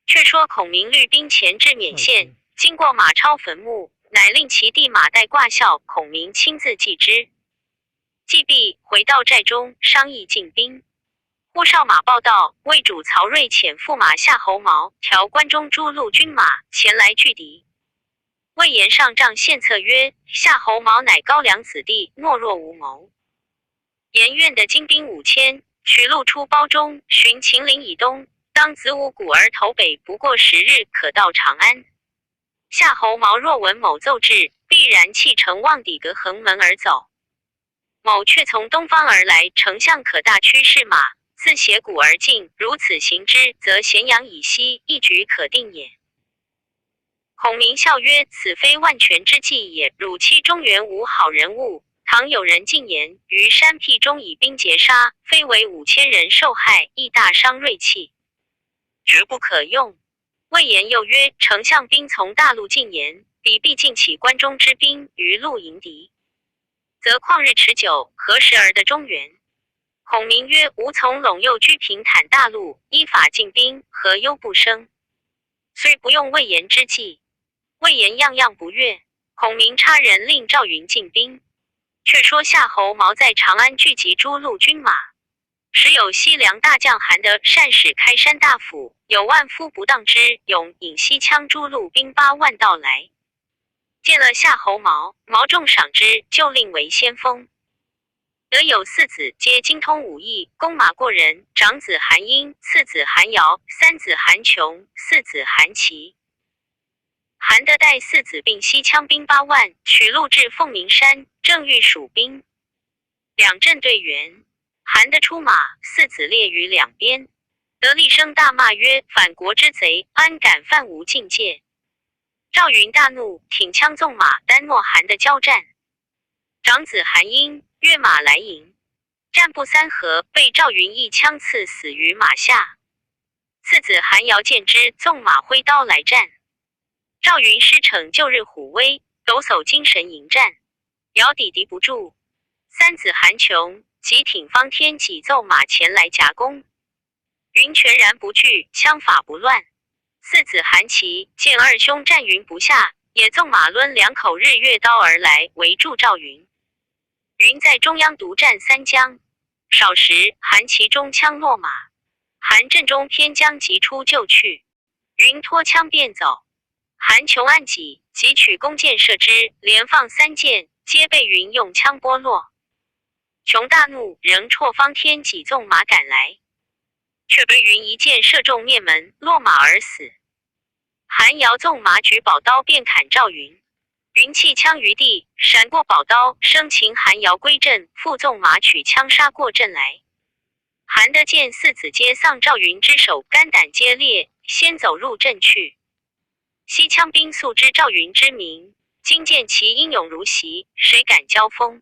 却说孔明率兵前至勉县，经过马超坟墓，乃令其弟马岱挂孝，孔明亲自祭之。祭毕，回到寨中，商议进兵。忽少马报道，魏主曹睿遣驸马夏侯茂调关中诸路军马前来拒敌。魏延上帐献策曰：夏侯茂乃高梁子弟，懦弱无谋。言愿的精兵5000，取路出包中，寻秦岭以东，当子午谷而投北，不过10日，可到长安。夏侯茂若闻某奏至，必然弃城望底隔横门而走。某却从东方而来，丞相可大驱士马，自斜谷而进，如此行之，则咸阳以西，一举可定也。孔明笑曰：此非万全之计也，汝欺中原无好人物，倘有人进言，于山僻中以兵截杀，非为5000人受害，亦大伤锐气，绝不可用。魏延又曰：丞相兵从大路进言，彼必尽起关中之兵于路迎敌，则旷日持久，何时而得中原？孔明曰：吾从陇右居平坦大路，依法进兵，何忧不生？虽不用魏延之计。魏延样样不悦，孔明差人令赵云进兵。却说夏侯茂在长安聚集诸路军马，时有西凉大将韩德善使开山大斧，有万夫不当之勇引西羌诸路兵8万到来。见了夏侯茂，毛众赏之，就令为先锋。得有4子，皆精通武艺，弓马过人，长子韩英，次子韩瑶，三子韩琼，四子韩琦。韩德带4子并西羌兵8万，取路至凤鸣山，正欲蜀兵。两阵对圆，韩德出马，4子列于两边。得厉声大骂曰：反国之贼，安敢犯无境界！赵云大怒，挺枪纵马，单诺韩德交战。长子韩英跃马来迎，战不3合，被赵云一枪刺死于马下。次子韩瑶见之，纵马挥刀来战。赵云师逞旧日虎威，抖擞精神迎战，遥抵敌不住。三子韩琼即挺方天戟奏马前来夹攻，云全然不惧，枪法不乱。四子韩琦见二兄战云不下，也纵马抡2口日月刀而来，围住赵云。云在中央独占3将，少时韩琦中枪落马，韩阵中偏将急出救去，云脱枪便走。韩琼按戟，即取弓箭射之，连放3箭，皆被云用枪拨落。琼大怒，仍绰方天戟纵马赶来，却被云一箭射中面门，落马而死。韩瑶纵马举宝刀便砍赵云，云弃枪于地，闪过宝刀，生擒韩瑶归阵，复纵马取枪杀过阵来。韩德见4子皆丧，赵云之手，肝胆皆裂，先走入阵去。西羌兵素知赵云之名，今见其英勇如昔，谁敢交锋？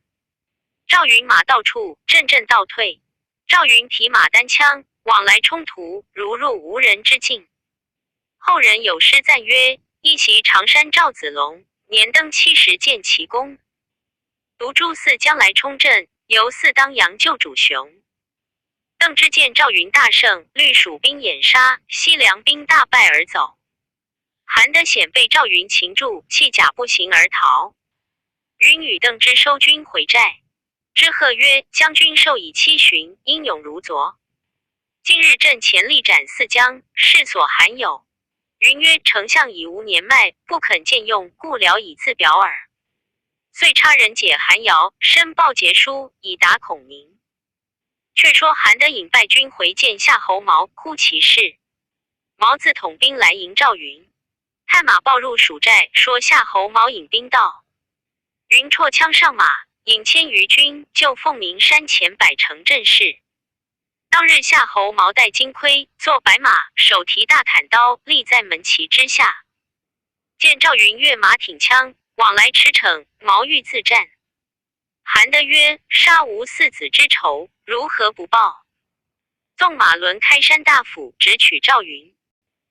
赵云马到处，阵阵倒退。赵云匹马单枪，往来冲突，如入无人之境。后人有诗赞曰：一袭长衫赵子龙，年登70见奇功。独诸泗将来冲阵，由泗当阳救主雄。邓芝见赵云大胜，率蜀兵掩杀，西凉兵大败而走。韩德显被赵云擒住，弃甲步行而逃。云与邓芝收军回寨，之贺曰：将军授以7旬，英勇如昨。今日阵前力斩4将，世所罕有。云曰：丞相已无年迈，不肯见用，故聊以自表耳。遂差人解韩瑶，申报捷书，以达孔明。却说韩德引败军回见夏侯茂，哭其事。毛自统兵来迎赵云，探马报入蜀寨，说夏侯茂引兵到。云绰枪上马，引1000余军，就凤鸣山前摆成阵势。当日夏侯茂戴金盔，坐白马，手提大砍刀，立在门旗之下。见赵云跃马挺枪，往来驰骋，毛欲自战。韩德曰：杀无4子之仇，如何不报？纵马抡开山大斧，直取赵云。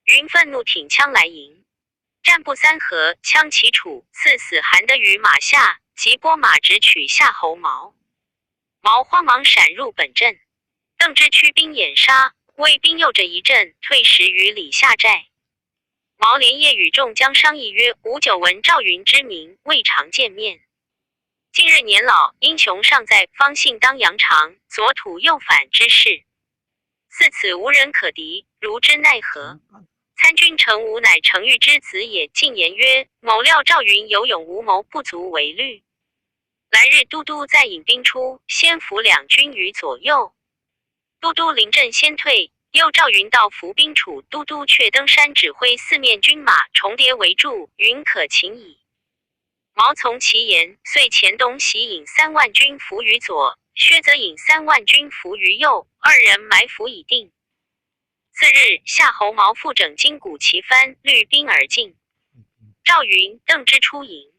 云愤怒挺枪来迎，战不3合，枪齐杵，刺死韩德于马下，即拨马直取夏侯茂。毛慌忙闪入本阵，邓芝驱兵掩杀，魏兵诱着一阵，退10余里下寨。毛连夜与众将商议曰：吾久闻赵云之名，未尝见面。今日年老，英雄尚在，方信当扬长，左土右反之势。似此无人可敌，如之奈何？参军程吴乃程昱之子也，进言曰：某料赵云有勇无谋，不足为虑。来日都督再引兵出，先伏两军于左右。都督临阵先退，又赵云到伏兵处，都督却登山指挥四面军马重叠围住，云可擒矣。毛从其言，遂遣董喜引3万军伏于左，薛则引3万军伏于右，二人埋伏已定。次日，夏侯毛复整金鼓旗幡，率兵而进。赵云、邓芝出营，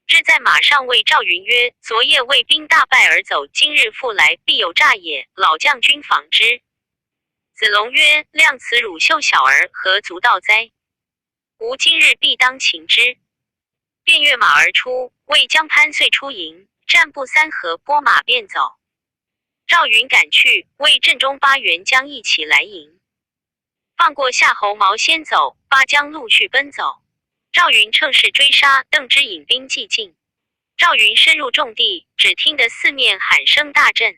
芝在马上谓赵云曰：昨夜魏兵大败而走，今日复来，必有诈也，老将军防之。子龙曰：量此乳臭小儿，何足道哉？吾今日必当擒之。便跃马而出，魏将潘遂出营，战不3合，拨马便走。赵云赶去，魏阵中8员将一起来迎。放过夏侯毛先走，8将陆续奔走。赵云乘势追杀，邓芝引兵既进。赵云深入重地，只听得四面喊声大震。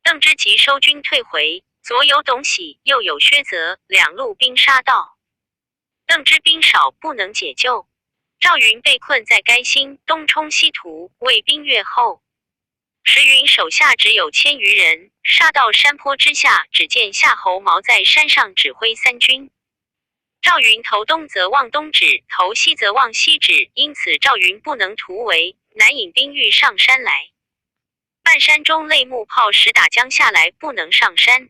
邓芝急收军退回，左有董喜，右有薛泽，两路兵杀到。邓芝兵少，不能解救。赵云被困在该兴，东冲西突，魏兵越后。时云手下只有1000余人，杀到山坡之下，只见夏侯毛在山上指挥3军。赵云头东则望东指，头西则望西指，因此赵云不能突围，乃引兵欲上山来。半山中擂木炮石打将下来，不能上山。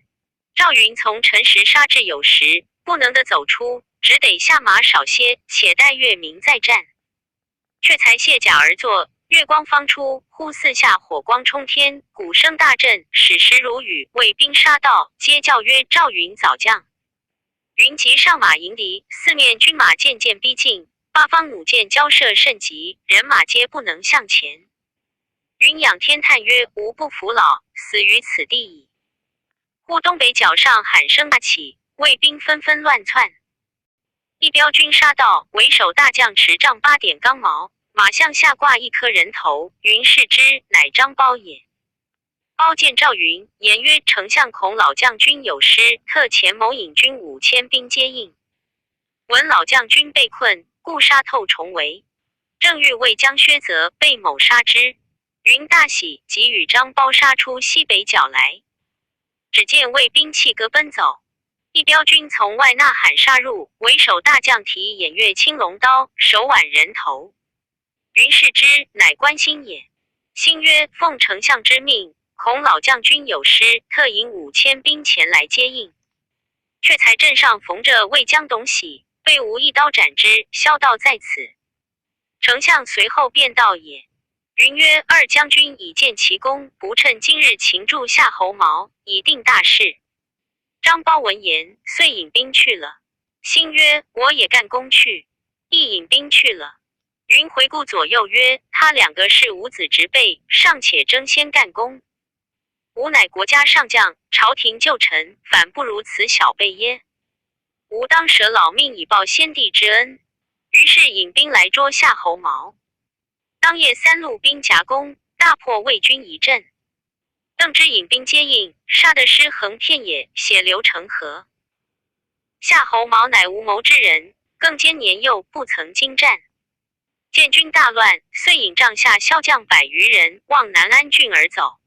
赵云从辰时杀至酉时，不能得走出，只得下马少歇，且待月明再战。却才卸甲而坐，月光方出，忽四下火光冲天，鼓声大震，矢石如雨，魏兵杀到，皆叫曰：赵云早降。云即上马迎敌，四面军马渐渐逼近，八方弩箭交射甚急，人马皆不能向前。云仰天叹曰：吾不服老，死于此地矣。忽东北角上喊声大起，魏兵纷纷乱窜。一彪军杀到，为首大将持杖8点钢矛，马项下挂一颗人头，云视之，乃张苞也。苞见赵云，言曰：丞相恐老将军有失，特遣某引军5000兵接应。闻老将军被困，故杀透重围。正欲为将薛泽，被某杀之。云大喜，即与张苞杀出西北角来。只见魏兵弃戈奔走，一彪军从外呐喊杀入，为首大将提偃月青龙刀，手挽人头。云视之，乃关兴也。兴曰：奉丞相之命，恐老将军有失，特引5000兵前来接应。却才阵上逢着魏将董喜，被吾一刀斩之，萧道在此。丞相随后便到也。云曰：二将军已见其功，不趁今日擒住夏侯毛，以定大事。张苞闻言，遂引兵去了。兴曰：我也干功去，亦引兵去了。云回顾左右曰：他2个是伍子侄辈，尚且争先干功。吾乃国家上将，朝廷旧臣，反不如此小辈耶？吾当舍老命以报先帝之恩。于是引兵来捉夏侯毛。当夜3路兵夹攻，大破魏军一阵。邓芝引兵接应，杀得尸横遍野，血流成河。夏侯毛乃无谋之人，更兼年幼，不曾经战。见军大乱，遂引帐下骁将100余人往南安郡而走。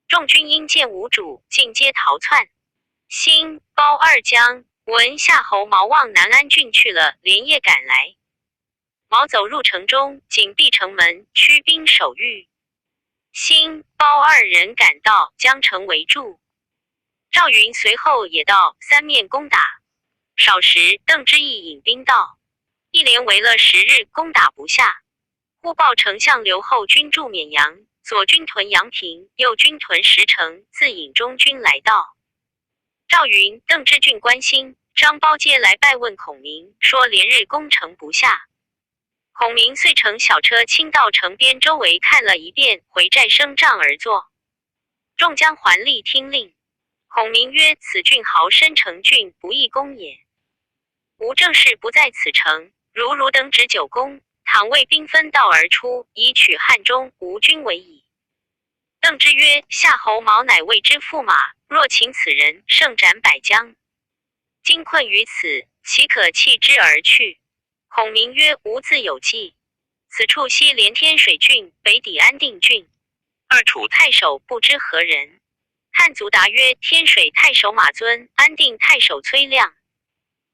众军因见无主，尽皆逃窜。兴、苞2将闻夏侯毛往南安郡去了，连夜赶来。毛走入城中，紧闭城门，驱兵守御。兴、苞2人赶到，将城围住。赵云随后也到，三面攻打。少时，邓芝亦引兵到，一连围了10日，攻打不下。忽报丞相刘后军驻沔阳，左军屯阳平，右军屯石城，自引中军来到。赵云、邓芝郡关兴、张苞皆来拜问孔明，说连日攻城不下。孔明遂乘小车亲到城边周围看了一遍，回寨升帐而坐。众将还立听令。孔明曰：此郡豪深城郡，不易攻也。吾正事不在此城，如等止酒攻，倘魏兵分道而出，以取汉中，吴军为矣。邓之曰：夏侯毛乃魏之驸马，若擒此人，胜斩百将。今困于此，岂可弃之而去？孔明曰：吾自有计。此处西连天水郡，北抵安定郡。二楚太守不知何人？汉族答曰：天水太守马尊，安定太守崔亮。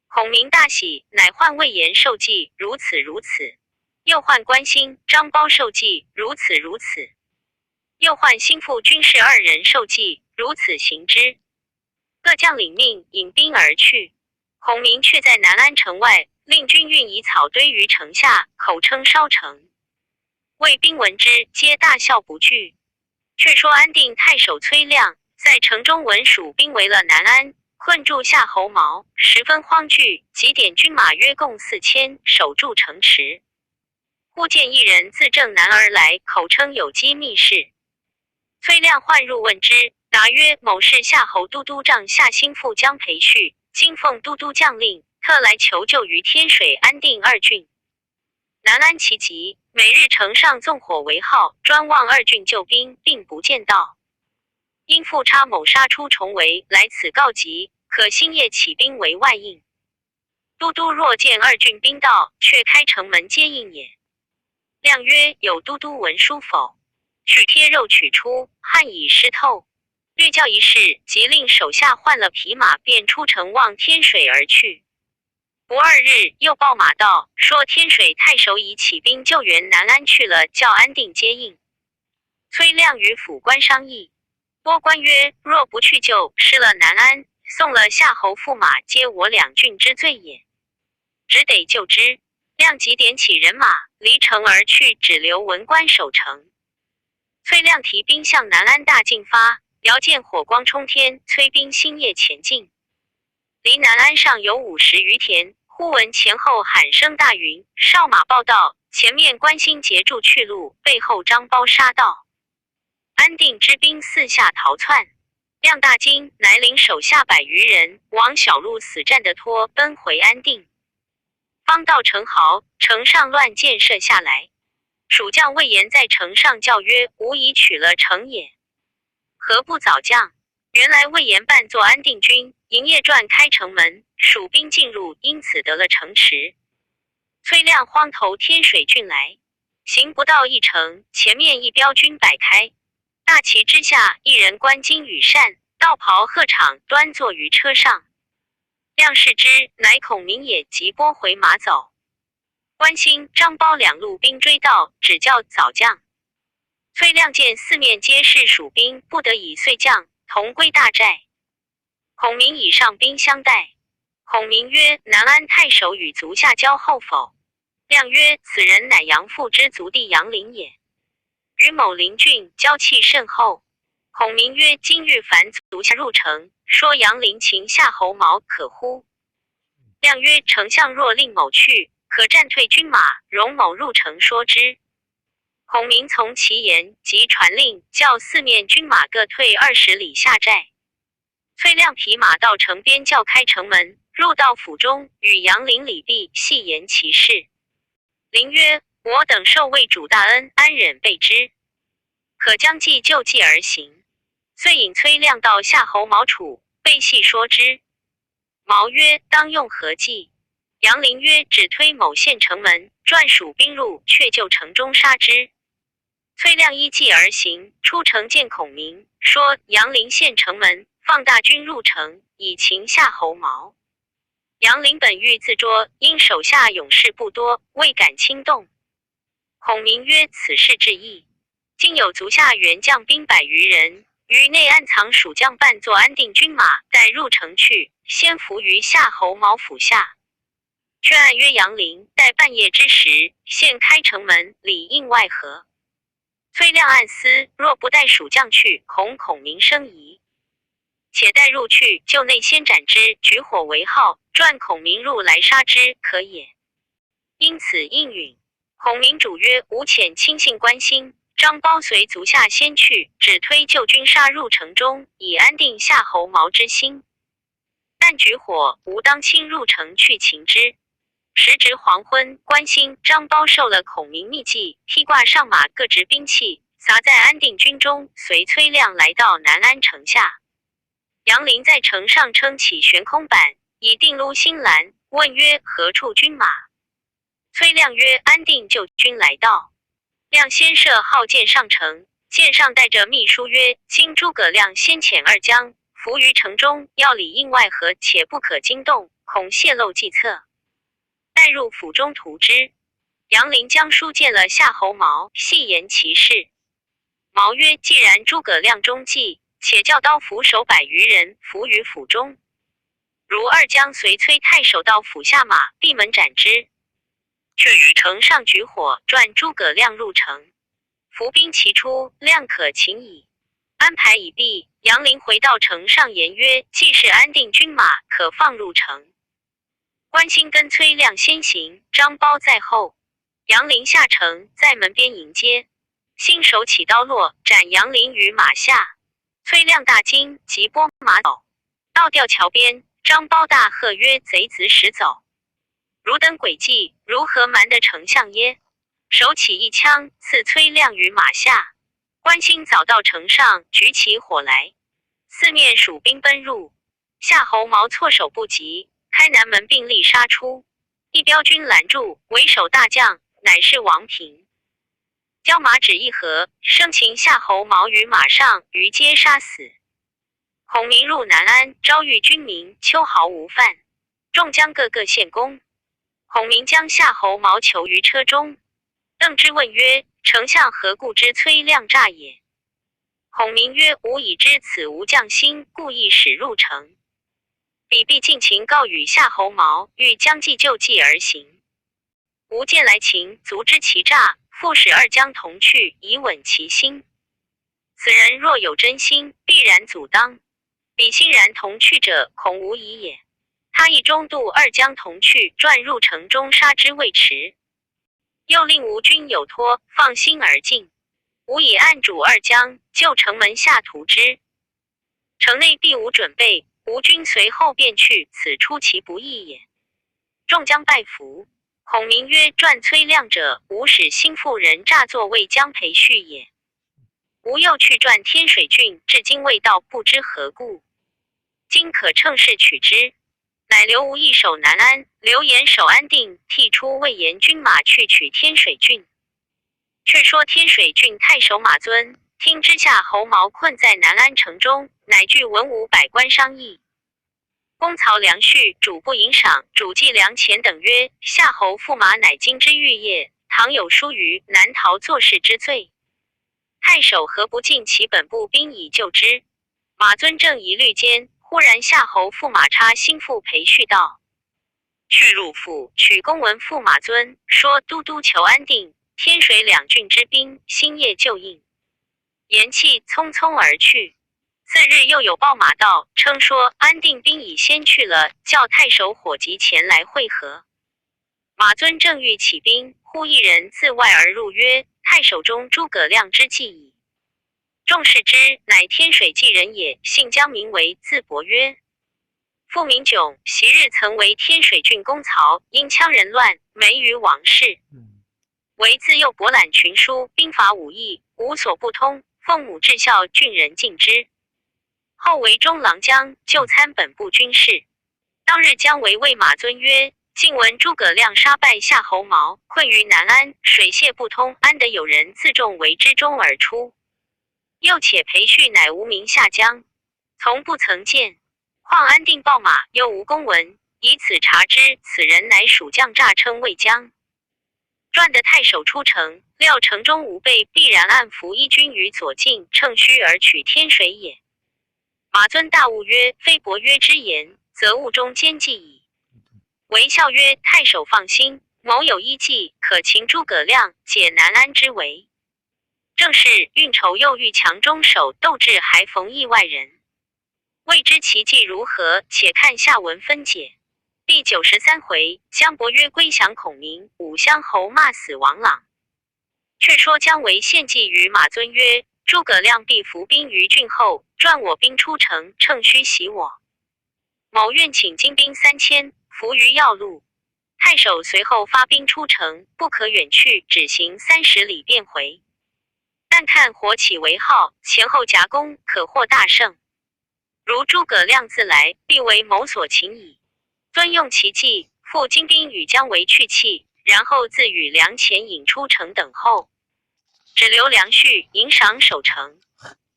孔明大喜，乃唤魏延受计，如此如此。又唤关兴、张苞受计，如此如此。又唤心腹军士2人受计，如此行之。各将领命，引兵而去。孔明却在南安城外，令军运以草堆于城下，口称烧城。魏兵闻之，皆大笑不惧。却说安定太守崔亮在城中闻蜀兵围了南安，困住夏侯毛，十分慌惧，即点军马约共4000，守住城池。忽见一人自正南而来，口称有机密事。崔亮唤入问之，答曰：某是夏侯都督帐下心腹姜培旭，今奉都督将令，特来求救于天水、安定2郡。南安其急，每日城上纵火为号，专望2郡救兵，并不见到。因复差某杀出重围，来此告急，可星夜起兵为外应。都督若见2郡兵到，却开城门接应也。亮曰：有都督文书否？取贴肉取出，汗已湿透。略教一事，即令手下换了匹马，便出城望天水而去。不2日，又报马到，说天水太守已起兵救援南安去了，叫安定接应。崔亮与府官商议，拨官曰：若不去救，失了南安，送了夏侯驸马，皆我2郡之罪也。只得救之。亮即点起人马，离城而去，只留文官守城。崔亮提兵向南安大进发，遥见火光冲天，催兵星夜前进。离南安上有50余田，忽闻前后喊声大云，哨马报道，前面关兴截住去路，背后张苞杀到。安定之兵四下逃窜，亮大惊，乃领手下100余人往小路死战的脱奔回安定。方到城壕，城上乱箭射下来。蜀将魏延在城上叫曰：吾已取了城也，何不早降？原来魏延扮作安定军，营夜转开城门，蜀兵进入，因此得了城池。崔亮慌投天水郡来，行不到1城，前面一标军摆开，大旗之下，一人冠巾羽扇，道袍鹤氅，端坐于车上。亮视之，乃孔明也，即拨回马走。关兴、张苞2路兵追到，只叫早降。崔亮见四面皆是蜀兵，不得已遂降，同归大寨。孔明以上兵相待。孔明曰：南安太守与足下交厚否？亮曰：此人乃杨父之族弟杨林也，与某邻郡，交气甚厚。孔明曰：今日凡足下入城，说杨林擒夏侯毛，可乎？亮曰：丞相若令某去，可战退军马，容某入城说之。孔明从其言，即传令，叫四面军马各退20里下寨。崔亮匹马到城边，叫开城门，入到府中，与杨林、李毕细言其事。林曰：我等受魏主大恩，安忍备之？可将计就计而行。遂引崔亮到夏侯毛处，备细说之。毛曰：当用何计？杨林曰：只推某县城门，转蜀兵入，却就城中杀之。崔亮依计而行，出城见孔明，说杨林县城门，放大军入城，以擒夏侯毛。杨林本欲自捉，因手下勇士不多，未敢轻动。孔明曰：此事至易，今有足下援将兵100余人，于内暗藏蜀将，扮作安定军马，待入城去，先伏于夏侯毛府下。却暗约杨林，待半夜之时，现开城门，里应外合。崔亮暗思，若不带蜀将去，恐孔明生疑，且待入去，就内先斩之，举火为号，转孔明入来杀之，可也。因此应允。孔明主曰：吾遣亲信关兴、张苞随足下先去，只推救军杀入城中，以安定夏侯毛之心。但举火，吾当亲入城去擒之。时值黄昏，关兴、张苞受了孔明秘计，披挂上马，各执兵器，撒在安定军中，随崔亮来到南安城下。杨林在城上撑起悬空板，以定撸新栏，问曰：何处军马？崔亮曰：安定救军来到。亮先射号箭上城，箭上带着密书曰：今诸葛亮先遣二将，伏于城中，要里应外合，且不可惊动，恐泄露计策。待入府中图之。杨林将书见了夏侯茂，细言其事。毛曰：既然诸葛亮中计，且叫刀斧手100余人伏于府中。如二将随崔太守到府下马，闭门斩之。却于城上举火，转诸葛亮入城。伏兵齐出，亮可擒矣。安排已毕，杨林回到城上言曰：既是安定军马，可放入城。关兴跟崔亮先行，张苞在后。杨林下城，在门边迎接。兴手起刀落，斩杨林于马下。崔亮大惊，即拨马走。到吊桥边，张苞大喝曰：贼子使走！汝等诡计，如何瞒得丞相耶？手起一枪，刺崔亮于马下。关兴早到城上，举起火来，四面蜀兵奔入。夏侯茂措手不及，开南门并力杀出。一彪军拦住，为首大将乃是王平。交马只一合，生擒夏侯茂于马上，于皆杀死。孔明入南安，招谕军民，秋毫无犯。众将个个献功。孔明将夏侯茂囚于车中。邓芝问曰：丞相何故知崔亮诈也？孔明曰：吾已知此无将心，故意使入城。彼必尽情告与夏侯茂，欲将计就计而行。吾见来秦，足知其诈，复使二将同去，以稳其心。此人若有真心，必然阻当。彼欣然同去者，恐无疑也。他亦中度二将同去，转入城中，杀之未迟。又令吴军有托，放心而进。吾以暗主二将，就城门下图之。城内必无准备，吴军随后便去，此出其不意也。众将拜服。孔明曰：传崔亮者，吾使心腹人诈作为将裴旭也。吾又去传天水郡，至今未到，不知何故。今可乘势取之。乃留吴一守南安，刘延守安定，替出魏延军马去取天水郡。却说天水郡太守马尊听知夏侯茂困在南安城中，乃聚文武百官商议。公曹梁旭主不迎赏，主计梁前等曰：夏侯驸马乃今之欲也，倘有疏虞，难逃做事之罪。太守何不尽其本部兵以救之？马尊正疑虑间，忽然夏侯驸马差心腹裴旭道：去入府，取公文赴马尊，说都督求安定、天水两郡之兵，星夜就应。言讫，匆匆而去。次日又有报马到，称说安定兵已先去了，叫太守火急前来会合。马尊正欲起兵，忽一人自外而入，曰：太守中诸葛亮之计矣。众视之，乃天水记人也，姓姜，名为，字伯约。父名炯，昔日曾为天水郡公曹，因羌人乱，没于王室。为自幼博览群书，兵法武艺无所不通，奉母至孝，郡人敬之。后为中郎将，就参本部军事。当日姜维谓马尊曰：近闻诸葛亮杀败夏侯茂，困于南安，水泄不通，安得有人自重为之中而出？又且裴旭乃无名下将，从不曾见，况安定报马，又无公文，以此察之，此人乃蜀将诈称魏将。传得太守出城，料城中无备，必然暗伏一军于左近，乘虚而取天水也。马尊大悟曰：非伯约之言，则误中奸计矣。为笑曰：太守放心，某有一计，可擒诸葛亮，解南安之围。正是运筹又欲强中手，斗智还逢意外人。未知其计如何，且看下文分解。第93回，姜伯约归降孔明，武乡侯骂死王朗。却说姜维献计于马尊曰：诸葛亮必伏兵于郡后，转我兵出城，乘虚袭我。某愿请精兵3000，伏于要路。太守随后发兵出城，不可远去，只行30里便回。但看火起为号，前后夹攻，可获大胜。如诸葛亮自来，必为某所擒矣。遵用其计，复精兵与姜维去气，然后自与粮钱引出城等候，只留梁旭引赏守城。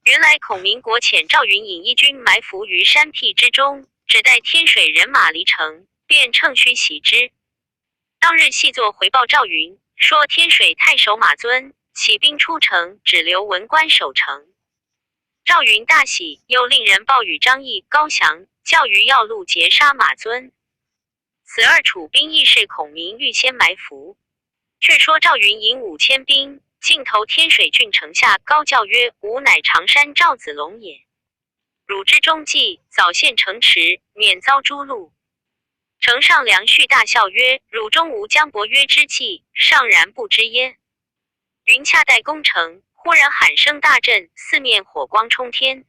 原来孔明国遣赵云引一军埋伏于山僻之中，只待天水人马离城，便乘虚袭之。当日细作回报赵云，说天水太守马尊起兵出城，只留文官守城。赵云大喜，又令人报与张翼、高翔，叫于要路截杀马尊。此二楚兵亦是孔明预先埋伏。却说赵云引5000兵，径投天水郡城下，高叫曰：“吾乃常山赵子龙也。汝之中计，早献城池，免遭诛戮。”城上梁旭大笑曰：“汝中无姜伯约之计，尚然不知耶？”云恰待攻城，忽然喊声大震，四面火光冲天。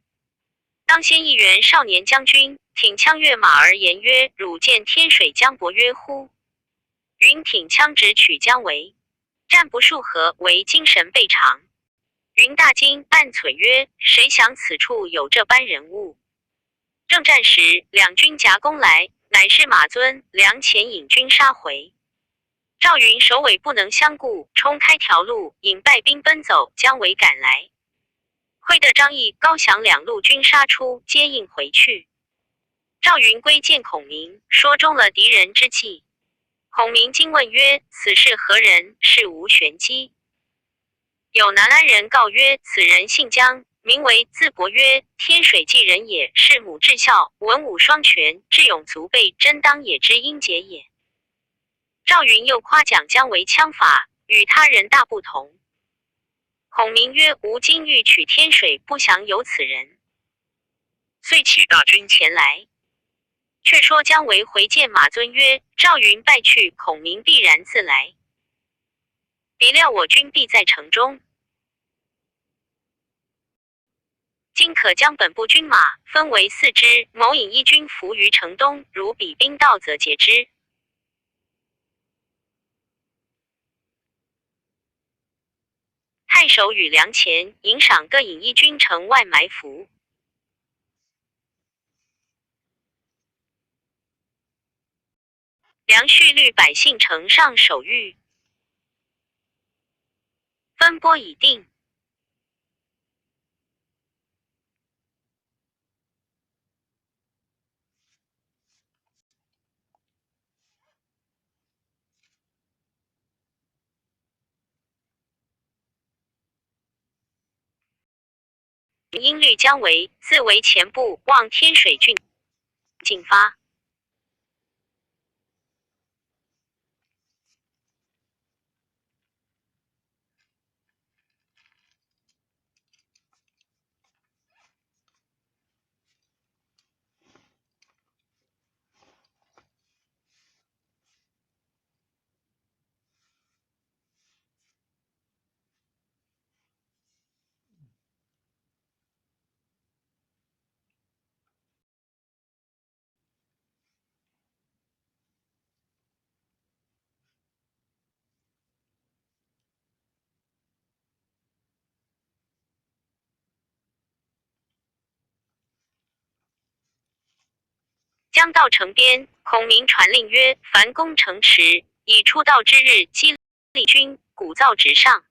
当先一员少年将军挺枪跃马而言曰：“汝见天水姜伯约乎？”云挺枪直取姜维，战不数合，为精神倍长。云大惊，暗忖曰：“谁想此处有这般人物？”正战时，两军夹攻来，乃是马尊、梁前引军杀回。赵云首尾不能相顾，冲开条路，引败兵奔走，姜维赶来。会得张翼、高翔两路军杀出，接应回去。赵云归见孔明，说中了敌人之计。孔明惊问曰：“此是何人？事无玄机。”有南安人告曰：“此人姓姜，名为字伯约，天水纪人也，是母至孝，文武双全，智勇足备，真当也之英杰也。”赵云又夸奖姜维枪法与他人大不同。孔明曰：“吾今欲取天水，不详有此人。”遂起大军前来。却说姜维回见马尊曰：“赵云败去，孔明必然自来。别料我军必在城中，今可将本部军马分为4支，某引一军伏于城东，如彼兵到，则截之。”太守与梁前引赏各引一军城外埋伏。梁旭率百姓城上守御，分拨已定。因虑姜维自为前部，望天水郡进发。将到城边，孔明传令曰：“凡攻城池，以出道之日，击立军，鼓噪直上。